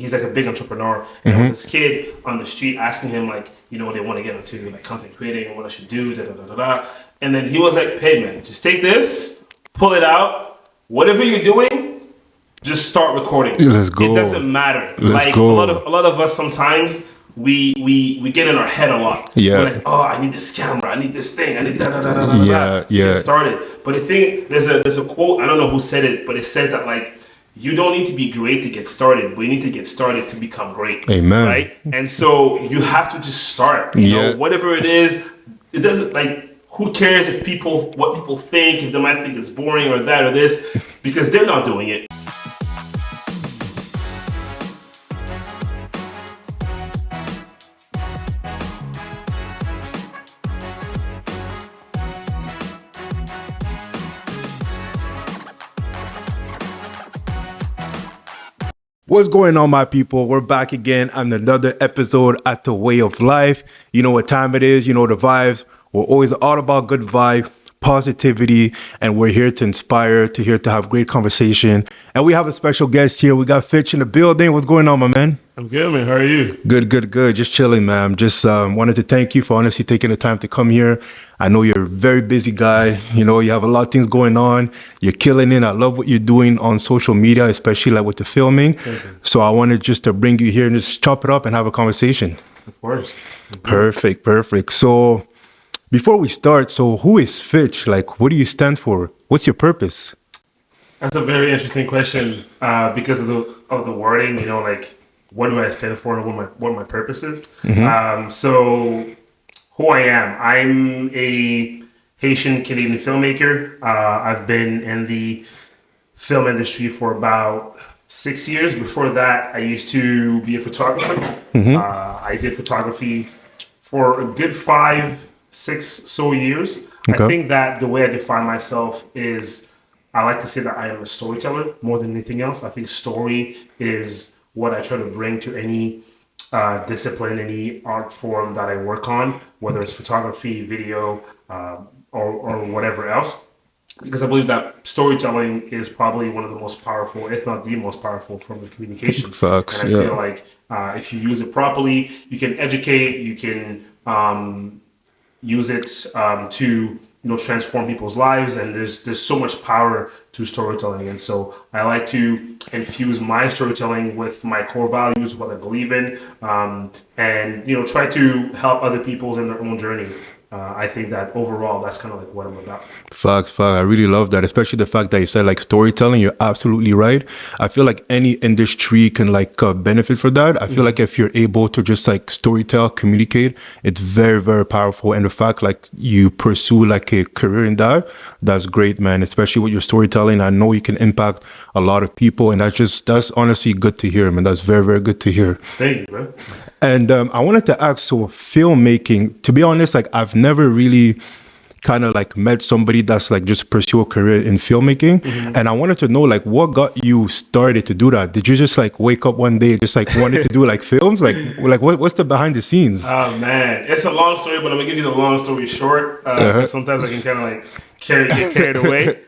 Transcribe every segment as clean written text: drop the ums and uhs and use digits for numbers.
he's like a big entrepreneur. And there was this kid on the street asking him like, you know, they want to get into like content creating and what I should do, da da da da da. And then he was like, hey man, just take this, pull it out, whatever you're doing, just start recording. Let's go. It doesn't matter. Let's like go. a lot of us sometimes we get in our head a lot. Yeah. We're like, oh, I need this camera, I need this thing, I need da da da da da da. Get started. But the thing, there's a quote, I don't know who said it, but it says that like, you don't need to be great to get started, but you need to get started to become great. Amen. Right? And so you have to just start. You know, whatever it is, it doesn't like, who cares if what people think, if they might think it's boring or that or this, because they're not doing it. What's going on, my people? We're back again on another episode at The Way of Life. You know what time it is, you know the vibes. We're always all about good vibe, positivity, and we're here to inspire, here to have great conversation. And we have a special guest here. We got Fitch in the building. What's going on, my man? I'm good, man. How are you? Good. Just chilling, man. Just wanted to thank you for honestly taking the time to come here. I know you're a very busy guy. You know, you have a lot of things going on. You're killing it. I love what you're doing on social media, especially like with the filming. So I wanted just to bring you here and just chop it up and have a conversation. Of course. Perfect. So before we start, so who is Fitch? Like, what do you stand for? What's your purpose? That's a very interesting question because of the wording, you know, like, what do I stand for and what my purpose is? So who I am, I'm a Haitian Canadian filmmaker. I've been in the film industry for about 6 years. Before that, I used to be a photographer. I did photography for a good 5-6 so years. Okay. I think that the way I define myself is I like to say that I am a storyteller more than anything else. I think story is what I try to bring to any discipline, any art form that I work on, whether it's photography, video, or whatever else. Because I believe that storytelling is probably one of the most powerful, if not the most powerful form of communication. Facts, and I feel like if you use it properly, you can educate, you can use it to transform people's lives, and there's so much power to storytelling. And so I like to infuse my storytelling with my core values, what I believe in, and try to help other people in their own journey. I think that overall, that's kind of like what I'm about. Facts. I really love that, especially the fact that you said like storytelling. You're absolutely right. I feel like any industry can like benefit for that. I feel like if you're able to just like storytell, communicate, it's very, very powerful. And the fact like you pursue like a career in that, that's great, man. Especially with your storytelling, I know you can impact a lot of people, and that's honestly good to hear, man. That's very, very good to hear. Thank you, man. And I wanted to ask, so filmmaking, to be honest, like I've never really kind of like met somebody that's like just pursue a career in filmmaking. And I wanted to know like what got you started to do that? Did you just like wake up one day just like wanted to do like films? Like what's the behind the scenes? Oh man, it's a long story, but I'm gonna give you the long story short. Sometimes I can kind of like get carried away.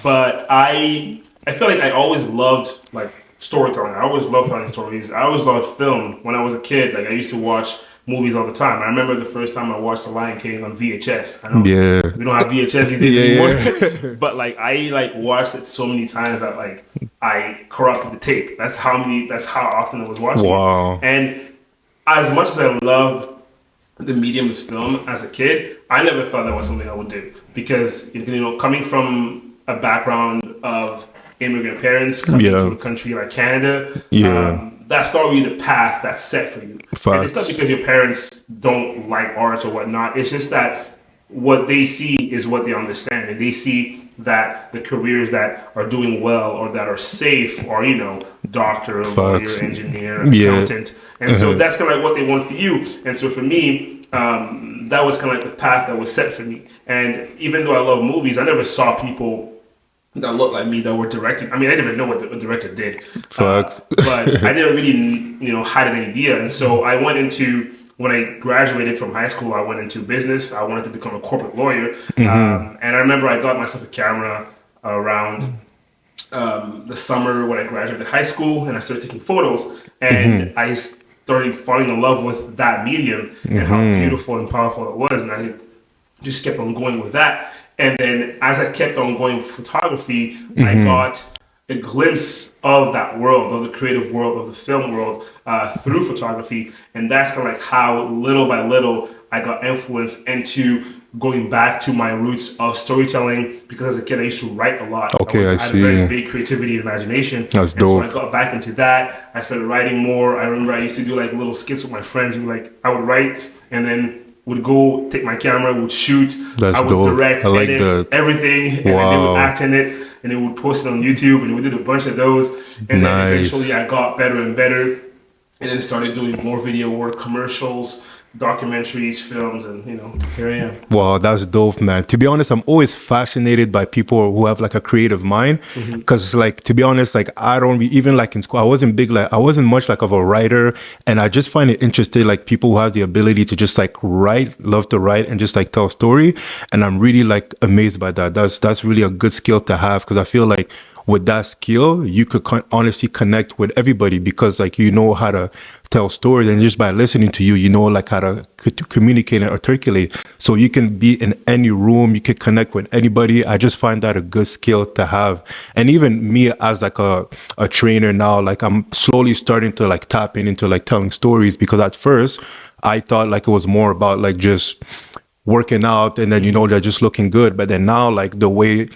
But I feel like I always loved like storytelling. I always loved telling stories. I always loved film. When I was a kid, like I used to watch movies all the time. I remember the first time I watched The Lion King on VHS. I know we don't have VHS these days anymore. But like I like watched it so many times that like I corrupted the tape. That's how often I was watching it. And as much as I loved the medium as film as a kid, I never thought that was something I would do. Because coming from a background of immigrant parents coming to a country like Canada, that's not really the path that's set for you. Facts. And it's not because your parents don't like arts or whatnot. It's just that what they see is what they understand, and they see that the careers that are doing well or that are safe are doctor, lawyer, engineer, accountant, and so that's kind of like what they want for you. And so for me, that was kind of like the path that was set for me. And even though I love movies, I never saw people that looked like me that were directing. I mean, I didn't even know what the director did. But I didn't really, had an idea. And so I went into, when I graduated from high school, I went into business. I wanted to become a corporate lawyer. And I remember I got myself a camera around the summer when I graduated high school, and I started taking photos, and I started falling in love with that medium and how beautiful and powerful it was, and I just kept on going with that. And then as I kept on going with photography, I got a glimpse of that world, of the creative world, of the film world through photography. And that's kind of like how little by little I got influenced into going back to my roots of storytelling, because as a kid I used to write a lot. Okay, I had see. a very big creativity and imagination. That's and so dope. I got back into that. I started writing more. I remember I used to do like little skits with my friends. I would write and then would go take my camera, would shoot. That's I would dope. direct, I like edit that. everything, and then they would act in it, and they would post it on YouTube, and we did a bunch of those. And then eventually I got better and better, and then started doing more video work, commercials, documentaries, films, and here I am. Wow, that's dope, man. To be honest, I'm always fascinated by people who have like a creative mind, because like, to be honest, like I don't even like in school, I wasn't much like of a writer, and I just find it interesting, like people who have the ability to just like write, love to write, and just like tell a story. And I'm really like amazed by that. That's really a good skill to have, because I feel like with that skill, you could honestly connect with everybody, because like you know how to tell stories, and just by listening to you, you know like how to communicate and articulate. So you can be in any room, you can connect with anybody. I just find that a good skill to have. And even me as like a trainer now, like I'm slowly starting to like tap into like telling stories, because at first I thought like it was more about like just working out and then they're just looking good. But then now like the way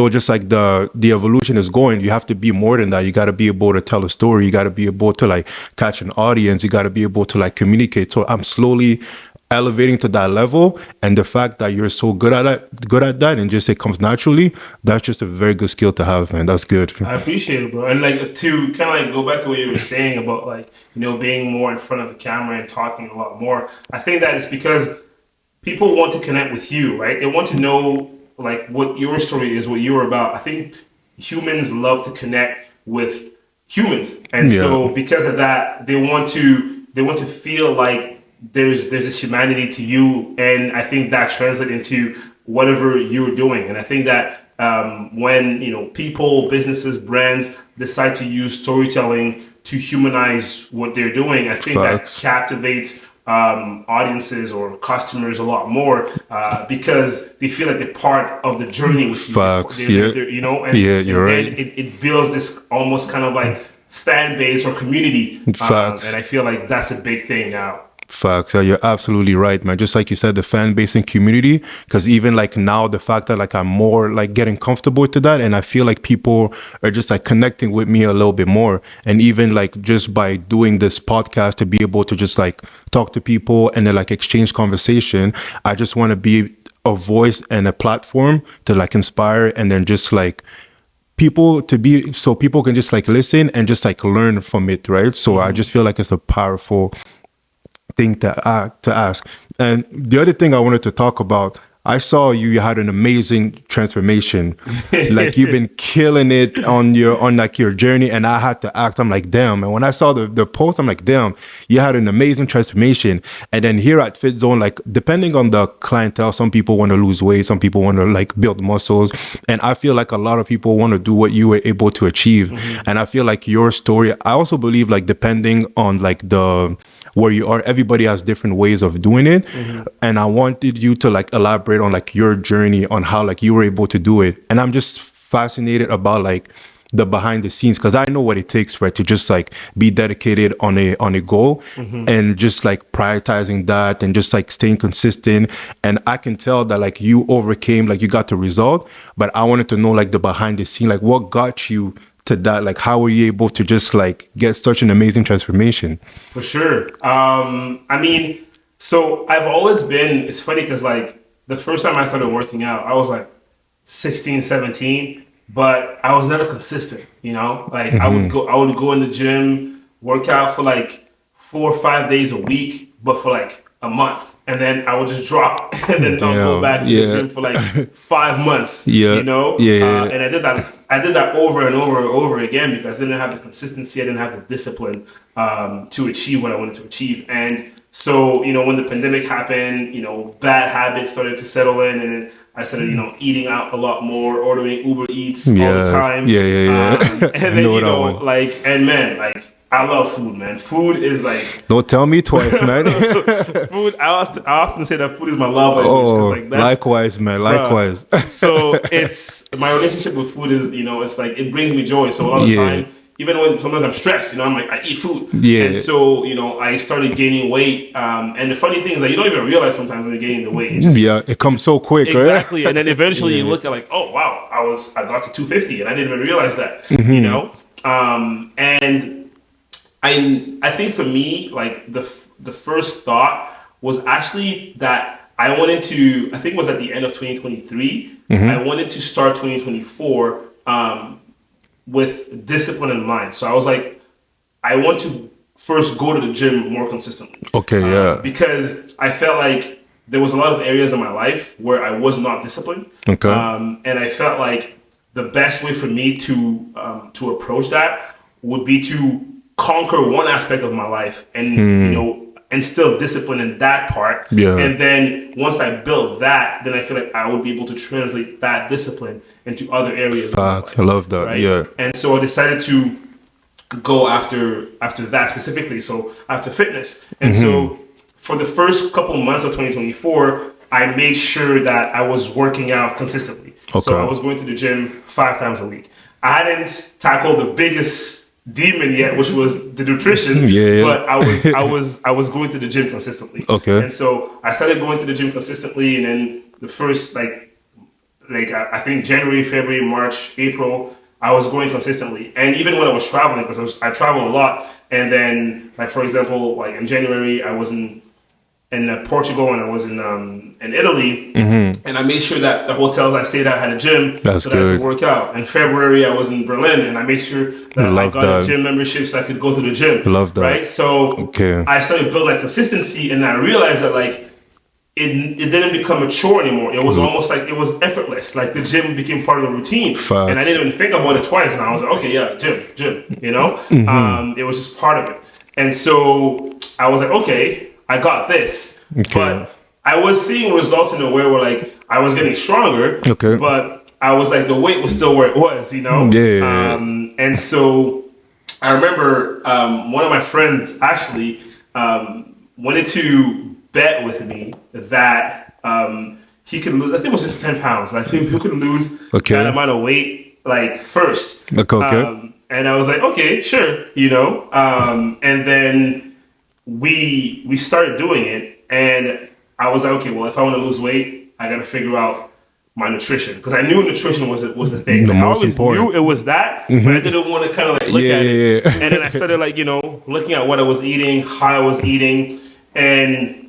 just like the evolution is going, you have to be more than that. You got to be able to tell a story, you got to be able to like catch an audience, you got to be able to like communicate. So I'm slowly elevating to that level, and the fact that you're so good at that and just it comes naturally, that's just a very good skill to have, man. That's good. I appreciate it, bro. And like to kind of like go back to what you were saying about like being more in front of the camera and talking a lot more, I think that it's because people want to connect with you, right? They want to know like what your story is, what you're about. I think humans love to connect with humans, and so because of that, they want to feel like there's this humanity to you, and I think that translates into whatever you're doing. And I think that when people, businesses, brands decide to use storytelling to humanize what they're doing, I think that captivates audiences or customers a lot more because they feel like they're part of the journey with you. Facts. You're right. It builds this almost kind of like fan base or community. Facts. And I feel like that's a big thing now. Facts. Yeah, you're absolutely right, man. Just like you said, the fan base and community, because even like now the fact that like I'm more like getting comfortable to that, and I feel like people are just like connecting with me a little bit more. And even like just by doing this podcast, to be able to just like talk to people and then like exchange conversation, I just want to be a voice and a platform to like inspire, and then just like people to be, so people can just like listen and just like learn from it, right? So I just feel like it's a powerful thing to ask. And the other thing I wanted to talk about, I saw you had an amazing transformation. Like you've been killing it on like your journey, and I had to ask, I'm like, damn. And when I saw the post, I'm like, damn, you had an amazing transformation. And then here at FITZone, like depending on the clientele, some people want to lose weight, some people want to like build muscles. And I feel like a lot of people want to do what you were able to achieve. And I feel like your story, I also believe like depending on like where you are, everybody has different ways of doing it. And I wanted you to like elaborate on like your journey on how like you were able to do it. And I'm just fascinated about like the behind the scenes, because I know what it takes, right, to just like be dedicated on a goal and just like prioritizing that and just like staying consistent. And I can tell that like you overcame, like you got the result, but I wanted to know like the behind the scene, like what got you to that, like how were you able to just like get such an amazing transformation? For sure. I mean, so I've always been, it's funny because like the first time I started working out, I was like 16, 17, but I was never consistent, like I would go in the gym, work out for like 4 or 5 days a week, but for like a month, and then I would just drop and then I'll go back to the gym for like 5 months, And I did that over and over and over again because I didn't have the consistency, I didn't have the discipline to achieve what I wanted to achieve. And So, when the pandemic happened, bad habits started to settle in, and then I started, eating out a lot more, ordering Uber Eats all the time. Yeah. And then, and man, like, I love food, man. Food is like... Don't tell me twice, man. Food, I often say that food is my love language. Oh, like, likewise, man. Likewise. So it's... My relationship with food is, it's like, it brings me joy. So a lot of the time, even when sometimes I'm stressed, I'm like, I eat food. Yeah. And so, I started gaining weight. And the funny thing is that you don't even realize sometimes when you're gaining the weight. It comes so quick, exactly. right? Exactly. And then eventually you look at like, oh, wow, I got to 250 and I didn't even realize that, and I think for me, like the first thought was actually that I wanted to, I think it was at the end of 2023, I wanted to start 2024 with discipline in mind. So I was like, I want to first go to the gym more consistently. Okay, because I felt like there was a lot of areas in my life where I was not disciplined. Okay. And I felt like the best way for me to approach that would be to conquer one aspect of my life and instill discipline in that part. Yeah. And then once I built that, then I feel like I would be able to translate that discipline into other areas. Facts. I love that. Right? Yeah. And so I decided to go after that specifically. So after fitness. And so for the first couple months of 2024, I made sure that I was working out consistently. Okay. So I was going to the gym 5 times a week. I hadn't tackled the biggest demon yet, which was the nutrition. But I was going to the gym consistently. Okay. And so I started going to the gym consistently, and then the first I think January, February, March, April, I was going consistently. And even when I was traveling, because I traveled a lot, and then like for example, like in January I was in Portugal and I was in Italy, and I made sure that the hotels I stayed at had a gym That's so that I could work out. In February, I was in Berlin and I made sure that I got a gym membership so I could go to the gym. Love that. Right? So I started building that consistency, and I realized that like it didn't become a chore anymore. It was almost like it was effortless. Like the gym became part of the routine. Facts. And I didn't even think about it twice. And I was like, okay, yeah, gym, it was just part of it. And so I was like, okay, I got this. Okay. But I was seeing results in a way where like I was getting stronger. Okay. But I was like, the weight was still where it was, Yeah. And so I remember one of my friends actually wanted to bet with me that he could lose, I think it was just 10 pounds. Like he could lose that amount of weight like first. Okay. And I was like, okay, sure, and then we started doing it, and I was like, okay, well, if I want to lose weight, I got to figure out my nutrition, because I knew nutrition was the thing. The I most always important. knew it was that, but I didn't want to kind of like look at it. And then I started like looking at what I was eating, how I was eating, and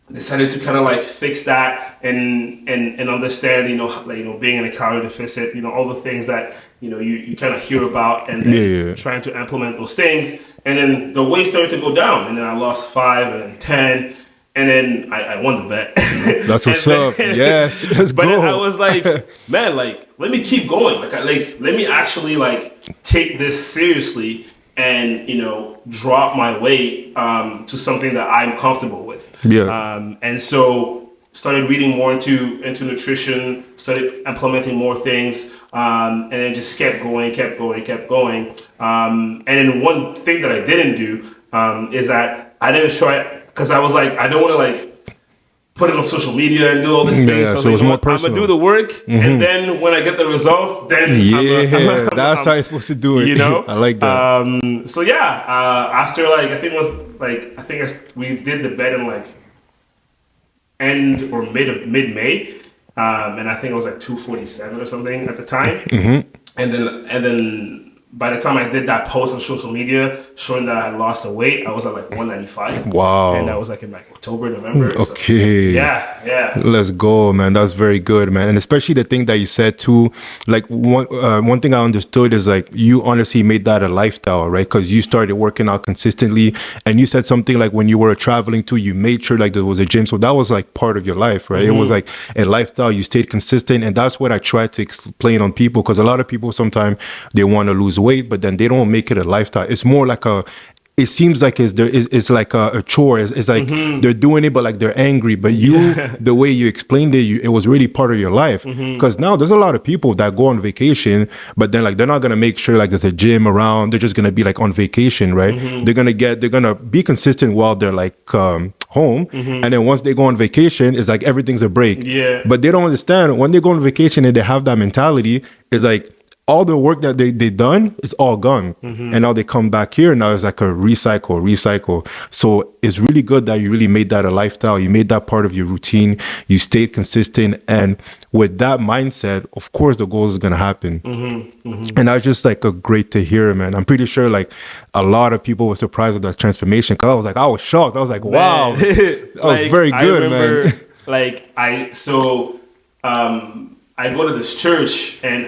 decided to kind of like fix that and understand being in a calorie deficit, all the things that you kind of hear about, and then trying to implement those things. And then the weight started to go down, and then I lost 5 and then 10, and then I won the bet. That's what's up. Yes, let's go. But then I was like, man, like let me keep going. Let me actually like take this seriously and drop my weight to something that I'm comfortable with. And so started reading more into nutrition, started implementing more things, and then just kept going. And then one thing that I didn't do is that I didn't show it, because I was like, I don't want to like put it on social media and do all these things. So it was more personal. I'm gonna do the work, and then when I get the results, then that's how you're supposed to do it. I like that. So after like I think we did the bet in like end or mid May, and I think it was like 247 or something at the time, and then by the time I did that post on social media showing that I had lost the weight, I was at like 195. Wow. And that was like in like October, November. Okay. So, yeah. Let's go, man. That's very good, man. And especially the thing that you said too, like one thing I understood is like you honestly made that a lifestyle, right? Because you started working out consistently, and you said something like when you were traveling too, you made sure like there was a gym. So that was like part of your life, right? It was like a lifestyle. You stayed consistent, and that's what I try to explain on people, because a lot of people sometimes they want to lose weight, but then they don't make it a lifestyle. It's more like it seems like it's like a chore. It's like they're doing it, but like they're angry. But the way you explained it, it was really part of your life. Because now there's a lot of people that go on vacation, but then like they're not gonna make sure like there's a gym around. They're just gonna be like on vacation, right? They're gonna be consistent while they're like home, and then once they go on vacation, it's like everything's a break. Yeah. But they don't understand when they go on vacation and they have that mentality. It's like all the work that they done is all gone, and now they come back here. Now it's like a recycle. So it's really good that you really made that a lifestyle. You made that part of your routine. You stayed consistent, and with that mindset, of course, the goals is gonna happen. And that's just like a great to hear, man. I'm pretty sure like a lot of people were surprised at that transformation, because I was shocked. I was like, wow, that was very good, I remember, man. Like I go to this church, and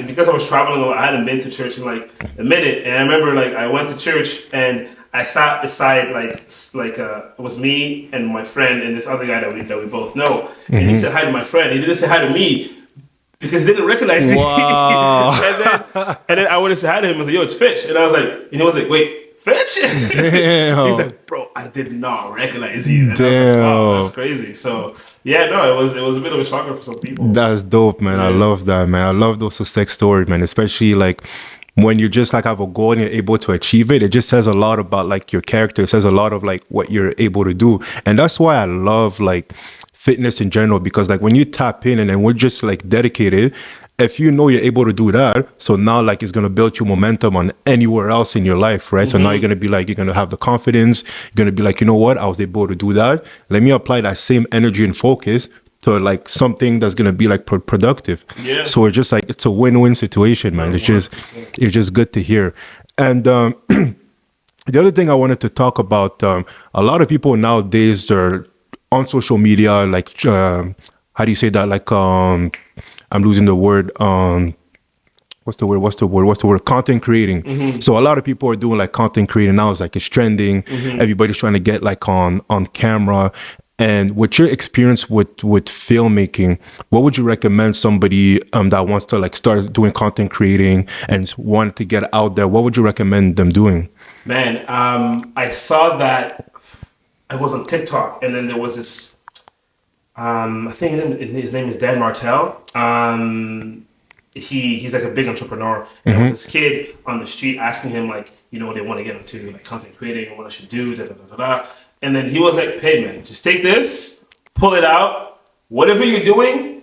because I was traveling a lot, I hadn't been to church in like a minute. And I remember like I went to church, and I sat beside it was me and my friend and this other guy that we both know. And he said hi to my friend. He didn't say hi to me because he didn't recognize me. Wow. and then I went to say hi to him. I was like, yo, it's Fitch. And I was like, and he was like, wait, Fitch? Damn. He's like, bro, I did not recognize you. And I was Damn. like, wow, that's crazy. So yeah, no, it was a bit of a shocker for some people. That's dope, man. I love that, man. I love those success stories, man. Especially like when you just like have a goal and you're able to achieve it. It just says a lot about like your character. It says a lot of like what you're able to do. And that's why I love like fitness in general, because like when you tap in and then we're just like dedicated, if you know you're able to do that, so now like it's going to build you momentum on anywhere else in your life, right? So now you're going to be like, you're going to have the confidence. You're going to be like, you know what? I was able to do that. Let me apply that same energy and focus to like something that's going to be like productive. Yeah. So it's just like, it's a win-win situation, man. It's just good to hear. And the other thing I wanted to talk about, a lot of people nowadays are on social media, like, how do you say that? Like, I'm losing the word. What's the word? Content creating. So a lot of people are doing like content creating now. It's like it's trending. Everybody's trying to get like on camera. And with your experience with filmmaking, what would you recommend somebody that wants to like start doing content creating and want to get out there? What would you recommend them doing? Man, I saw that I was on TikTok, and then there was this. I think his name is Dan Martell. He's like a big entrepreneur, and there was this kid on the street asking him like, you know, they want to get into like content creating and what I should do, da da da da da. And then he was like, hey man, just take this, pull it out, whatever you're doing,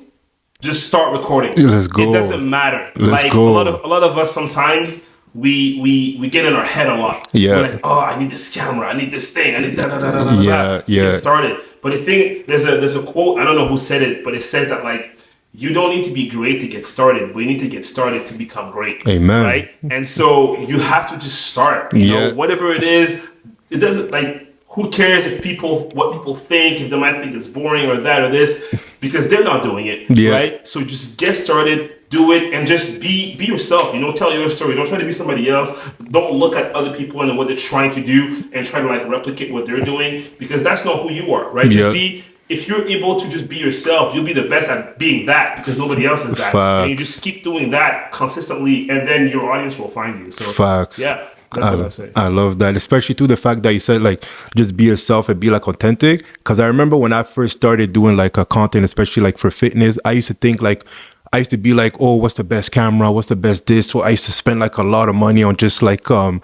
just start recording. Let's go. It doesn't matter. Let's go. A lot of us sometimes we get in our head a lot. Yeah. We're like, oh, I need this camera, I need this thing, I need da da da da da Yeah, to get started. But I think there's a quote, I don't know who said it, but it says that like, you don't need to be great to get started, but you need to get started to become great. Amen. Right? And so you have to just start. You know, whatever it is, it doesn't like, who cares what people think, if they might think it's boring or that or this, because they're not doing it, right? So just get started, do it, and just be yourself. You know, tell your story. Don't try to be somebody else. Don't look at other people and what they're trying to do and try to like replicate what they're doing, because that's not who you are, right? Just be. If you're able to just be yourself, you'll be the best at being that, because nobody else is that. Facts. And you just keep doing that consistently, and then your audience will find you. So, facts. Yeah. That's what I say. I love that, especially too the fact that you said like just be yourself and be like authentic. Because I remember when I first started doing like a content, especially like for fitness, I used to think like, I used to be like, oh, what's the best camera? What's the best this? So I used to spend like a lot of money on just like on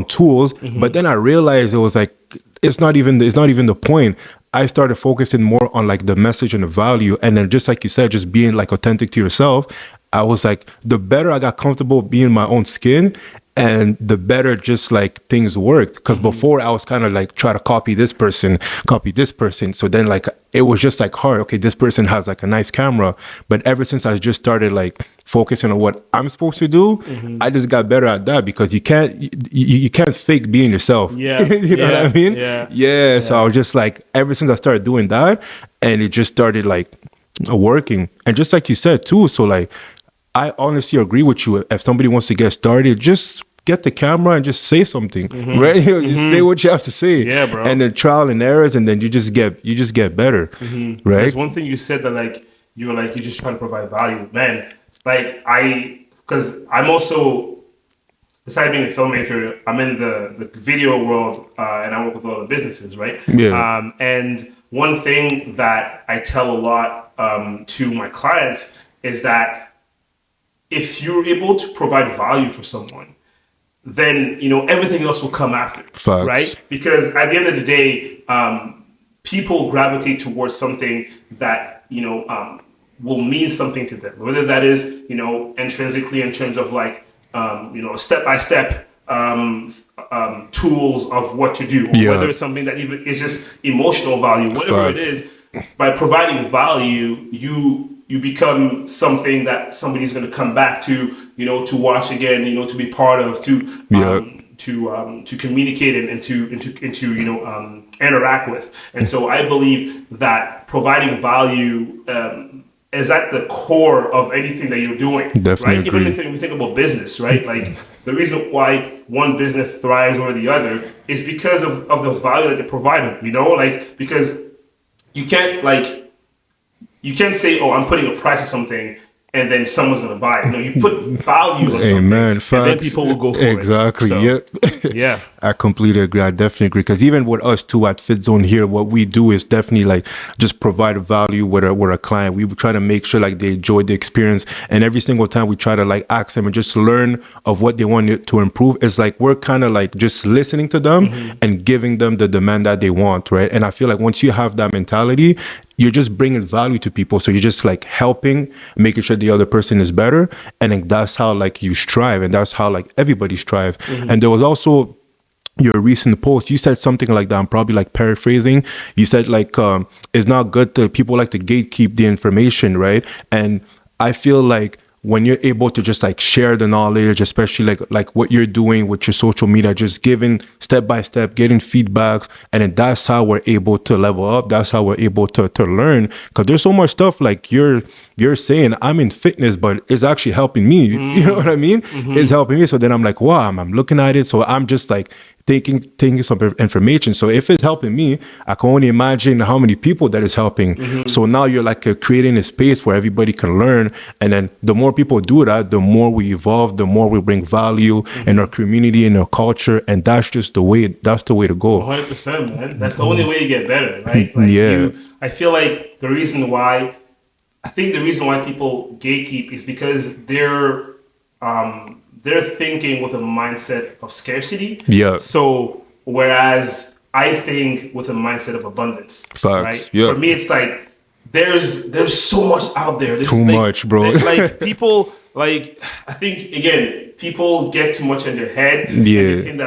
tools. But then I realized it was like, it's not even the point. I started focusing more on like the message and the value. And then just like you said, just being like authentic to yourself. I was like, the better I got comfortable being my own skin, and the better just like things worked. Because before I was kind of like try to copy this person. So then like it was just like hard. Okay, this person has like a nice camera. But ever since I just started like focusing on what I'm supposed to do, I just got better at that, because you can't fake being yourself. Yeah. You know what I mean? Yeah. So I was just like, ever since I started doing that, and it just started like working. And just like you said too, so like I honestly agree with you. If somebody wants to get started, just get the camera and just say something, right? Just say what you have to say. Yeah, bro. And then trial and errors, and then you just get better, right? There's one thing you said that like you were like, you're just trying to provide value, man. Like because I'm also, besides being a filmmaker, I'm in the video world, and I work with a lot of businesses, right? Yeah. And one thing that I tell a lot to my clients is that if you're able to provide value for someone, then everything else will come after, Facts. right? Because at the end of the day, people gravitate towards something that will mean something to them, whether that is intrinsically in terms of like step by step tools of what to do, or whether it's something that even is just emotional value, whatever it is. By providing value, you become something that somebody's going to come back to, to watch again, to be part of, to communicate and to interact with. And so I believe that providing value is at the core of anything that you're doing. Definitely right? agree. Even if we think about business, right? Like the reason why one business thrives over the other is because of the value that they provide them, like because you can't say, oh, I'm putting a price on something and then someone's going to buy it. You put value on something, and then people will go for it. Exactly. So, Yep. Yeah. I completely agree. I definitely agree. Because even with us too at FitZone here, what we do is definitely like just provide value with a client. We try to make sure like they enjoy the experience, and every single time we try to like ask them and just learn of what they want to improve. It's like we're kind of like just listening to them and giving them the demand that they want, right? And I feel like once you have that mentality, you're just bringing value to people. So you're just like helping, making sure the other person is better. And then that's how like you strive, and that's how like everybody strives. And there was also your recent post, you said something like that. I'm probably like paraphrasing. You said like, it's not good to people like to gatekeep the information, right? And I feel like when you're able to just like share the knowledge, especially like what you're doing with your social media, just giving step by step, getting feedbacks, and then that's how we're able to level up. That's how we're able to learn. Because there's so much stuff like you're saying, I'm in fitness, but it's actually helping me. You know what I mean? It's helping me. So then I'm like, wow, I'm looking at it. So I'm just like taking some information. So if it's helping me, I can only imagine how many people that is helping. So now you're like creating a space where everybody can learn. And then the more people do that, the more we evolve, the more we bring value in our community, in our culture. And that's just the way to go. 100%, man. That's the only way you get better, right? Like I feel like the reason why people gatekeep is because they're thinking with a mindset of scarcity. Yeah. So whereas I think with a mindset of abundance. Facts. Right. Yeah. For me, it's like there's so much out there. There's too much, bro. Like people, like I think again, people get too much in their head. Yeah. And they think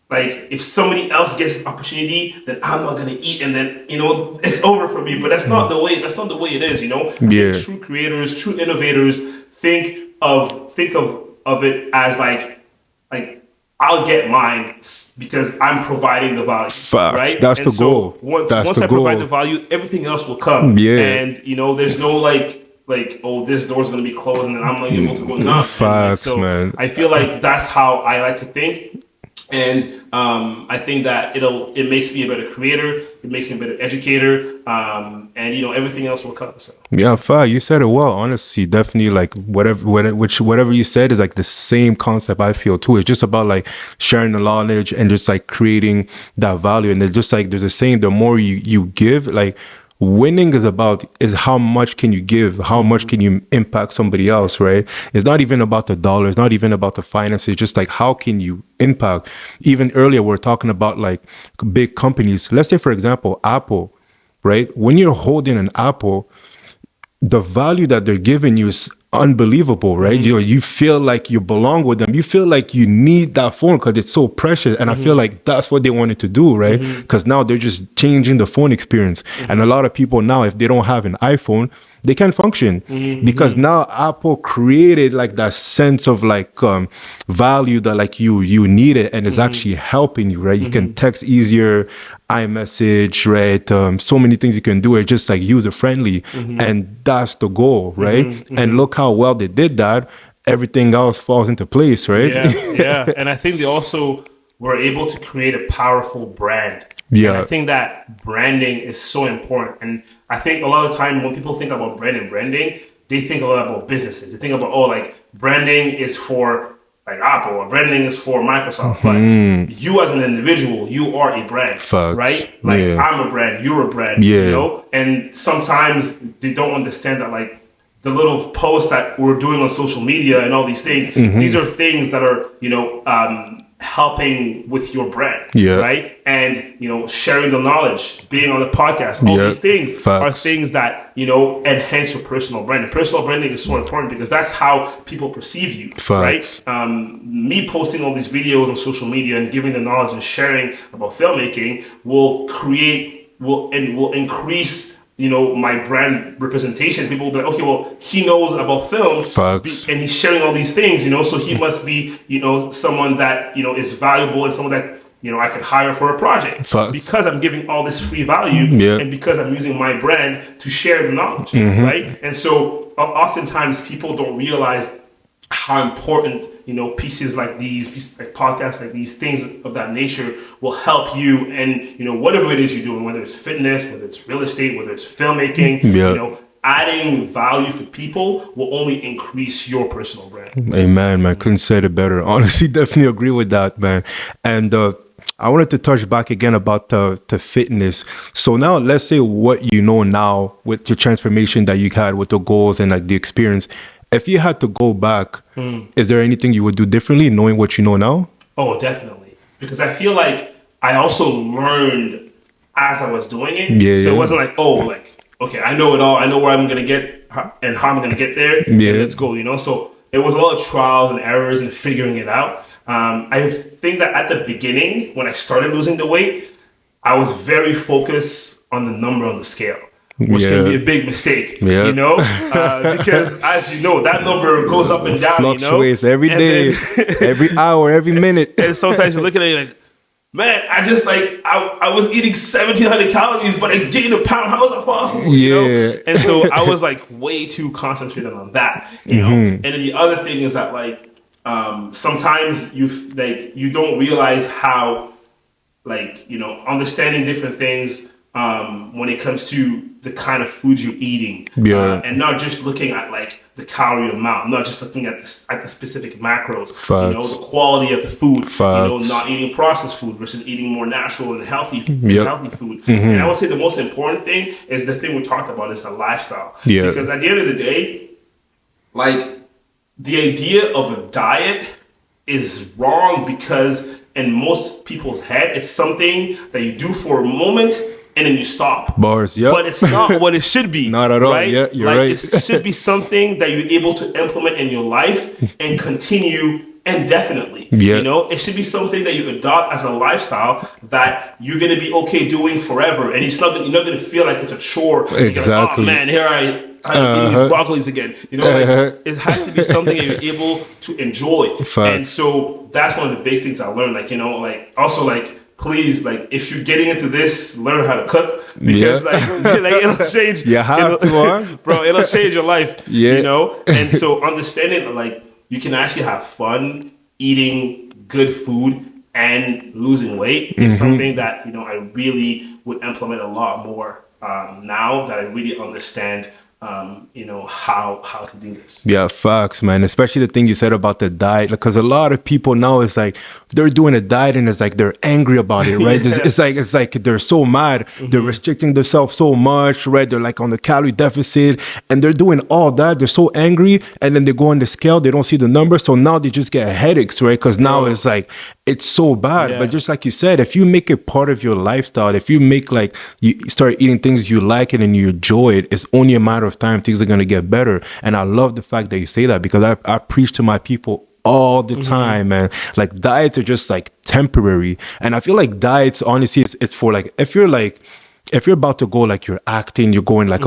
that if somebody else gets this opportunity, then I'm not gonna eat, and then it's over for me. But that's not the way. That's not the way it is. I think true creators, true innovators think of it as like I'll get mine because I'm providing the value. Facts. Right. That's and the so goal. Once That's I the goal. provide the value, everything else will come. Yeah. And there's no like oh, this door's gonna be closed and then I'm not able to go. No. Facts, man. I feel like that's how I like to think. And I think that it makes me a better creator, it makes me a better educator, and everything else will come. So yeah, fact. You said it well. Honestly, definitely like whatever you said is like the same concept I feel too. It's just about like sharing the knowledge and just like creating that value. And it's just like there's a saying: the more you give, like. Winning is how much can you give, how much can you impact somebody else, right? It's not even about the dollars, not even about the finances, just like how can you impact. Even earlier, we're talking about like big companies. Let's say, for example, Apple, right? When you're holding an Apple, the value that they're giving you is unbelievable, right? You feel like you belong with them. You feel like you need that phone because it's so precious. And I feel like that's what they wanted to do, right? Because now they're just changing the phone experience. And a lot of people now, if they don't have an iPhone, they can't function because now Apple created like that sense of like value that like you need it, and it's actually helping you, right? You can text easier, iMessage, right? So many things you can do. It's just like user friendly, and that's the goal, right? And look how well they did that. Everything else falls into place, right? Yeah. And I think they also were able to create a powerful brand. Yeah. And I think that branding is so important. And I think a lot of the time when people think about branding, they think a lot about businesses. They think about, branding is for like Apple, or branding is for Microsoft. But you as an individual, you are a brand, right? Like I'm a brand, you're a brand, you know? And sometimes they don't understand that, like, the little posts that we're doing on social media and all these things, these are things that are, you know, helping with your brand, right? And, you know, sharing the knowledge, being on the podcast, all these things are things that, you know, enhance your personal brand. And personal branding is so important because that's how people perceive you, right? Me posting all these videos on social media and giving the knowledge and sharing about filmmaking will increase, you know, my brand representation. People will be like, okay, well, he knows about film and he's sharing all these things, you know, so he must be, you know, someone that, you know, is valuable and someone that, you know, I could hire for a project because I'm giving all this free value and because I'm using my brand to share the knowledge, right? And so oftentimes people don't realize how important, you know, pieces like these, like podcasts like these, things of that nature will help you. And, you know, whatever it is you're doing, whether it's fitness, whether it's real estate, whether it's filmmaking, you know, adding value for people will only increase your personal brand. Amen, man. Couldn't say it better. Honestly, definitely agree with that, man. And I wanted to touch back again about the fitness. So now let's say what you know now with your transformation that you had with the goals and like the experience. If you had to go back, is there anything you would do differently knowing what you know now? Oh, definitely. Because I feel like I also learned as I was doing it. So it wasn't like, oh, like, okay, I know it all. I know where I'm going to get and how I'm going to get there. And let's go, you know? So it was a lot of trials and errors and figuring it out. I think that at the beginning, when I started losing the weight, I was very focused on the number on the scale, which can be a big mistake, you know, because as you know, that number goes up and down, fluctuates, you know, every day, every hour, every minute. And sometimes you're looking at it like, man, I just like, I was eating 1,700 calories, but I gained a pound. How is that possible? You know? And so I was like way too concentrated on that, you know. And then the other thing is that like, sometimes you don't realize how, like, you know, understanding different things when it comes to the kind of food you're eating, and not just looking at like the calorie amount, not just looking at the specific macros, you know, the quality of the food, you know, not eating processed food versus eating more natural and healthy food. And I would say the most important thing is the thing we talked about is the lifestyle, because at the end of the day, like, the idea of a diet is wrong because in most people's head, it's something that you do for a moment and then you stop. Bars, But it's not what it should be. Not at all. Right? Yeah, you're like, right. It should be something that you're able to implement in your life and continue indefinitely. You know, it should be something that you adopt as a lifestyle that you're going to be okay doing forever. And you're not going to feel like it's a chore. Like, oh man, here I'm eating these broccolis again. You know, like, it has to be something that you're able to enjoy. And so that's one of the big things I learned. Like, you know, like, also like, please, like, if you're getting into this, learn how to cook, because like it'll change. You have to, bro. It'll change your life. You know, and so understanding that, like, you can actually have fun eating good food and losing weight is something that, you know, I really would implement a lot more now that I really understand. You know, how to do this. Yeah, facts, man. Especially the thing you said about the diet, because a lot of people now is like they're doing a diet and it's like they're angry about it, right? It's like they're so mad, they're restricting themselves so much, right? They're like on the calorie deficit and they're doing all that. They're so angry, and then they go on the scale, they don't see the numbers, so now they just get headaches, right? Because now it's like it's so bad. But just like you said, if you make it part of your lifestyle, if you make like you start eating things you like it and you enjoy it, it's only a matter of time things are going to get better. And I love the fact that you say that, because I preach to my people all the time, man. Like, diets are just like temporary, and I feel like diets, honestly, it's for like if you're about to go, like, you're acting, you're going like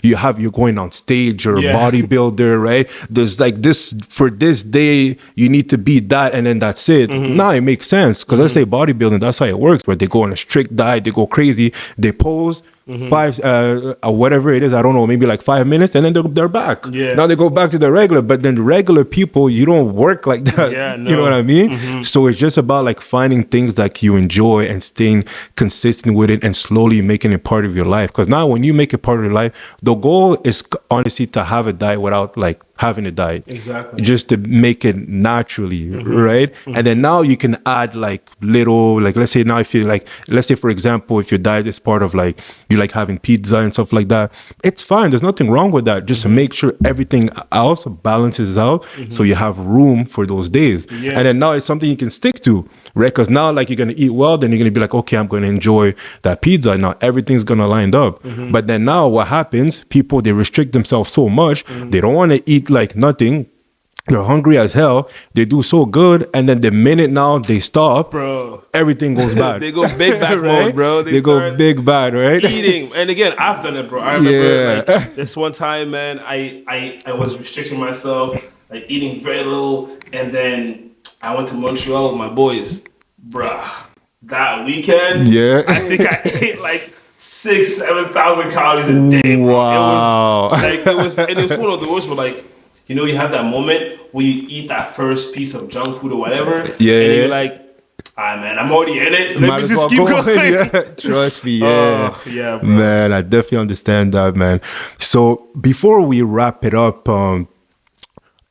you're going on stage, you're a bodybuilder, right? There's like this, for this day you need to be that, and then that's it. Now it makes sense, because let's say bodybuilding, that's how it works, where they go on a strict diet, they go crazy, they pose whatever it is, I don't know, maybe like 5 minutes, and then they're back. Now they go back to the regular. But then regular people, you don't work like that. You know what I mean? So it's just about like finding things that you enjoy and staying consistent with it and slowly making it part of your life. Because now when you make it part of your life, the goal is honestly to have a diet without like having it die. Exactly. Just to make it naturally, right? And then now you can add like little, like let's say now if you like, let's say for example, if your diet is part of like, you like having pizza and stuff like that, it's fine. There's nothing wrong with that. Just to make sure everything else balances out so you have room for those days. Yeah. And then now it's something you can stick to, right? Because now like you're going to eat well, then you're going to be like, okay, I'm going to enjoy that pizza. Now everything's going to line up. But then now what happens, people, they restrict themselves so much, they don't want to eat like nothing. They're hungry as hell. They do so good, and then the minute now they stop, bro, everything goes bad. they go big bad right? mode, bro. They go big bad, right? Eating, and again, I've done it, bro. I remember like this one time, man. I was restricting myself, like eating very little, and then I went to Montreal with my boys, bruh. That weekend, I think I ate like 6,000-7,000 calories a day. Bro. Wow. It was one of the worst, but like, you know, you have that moment where you eat that first piece of junk food or whatever, and you're like, man, I'm already in it. Let me just keep going. Trust me, yeah. Yeah, bro. Man, I definitely understand that, man. So before we wrap it up,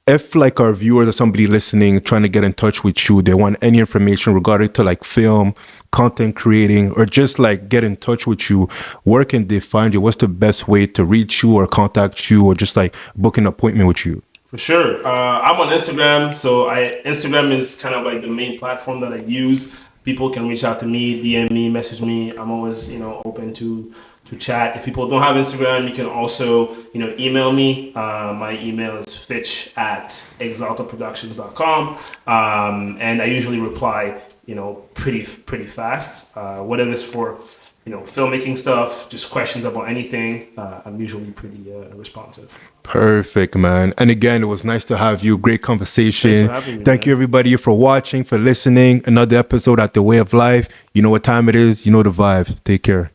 if like our viewers or somebody listening trying to get in touch with you, they want any information regarding to like film, content creating, or just like get in touch with you, where can they find you? What's the best way to reach you or contact you or just like book an appointment with you? For sure. I'm on Instagram. So Instagram is kind of like the main platform that I use. People can reach out to me, DM me, message me. I'm always, open to chat. If people don't have Instagram, you can also, email me. My email is FITCH@exaltaproductions.com. And I usually reply, pretty fast. Whether it's for, filmmaking stuff, just questions about anything, I'm usually pretty responsive. Perfect, man. And again, it was nice to have you. Great conversation. Thanks for having me, Thank you, everybody, for watching, for listening. Another episode at The Way of Life. You know what time it is. You know the vibes. Take care.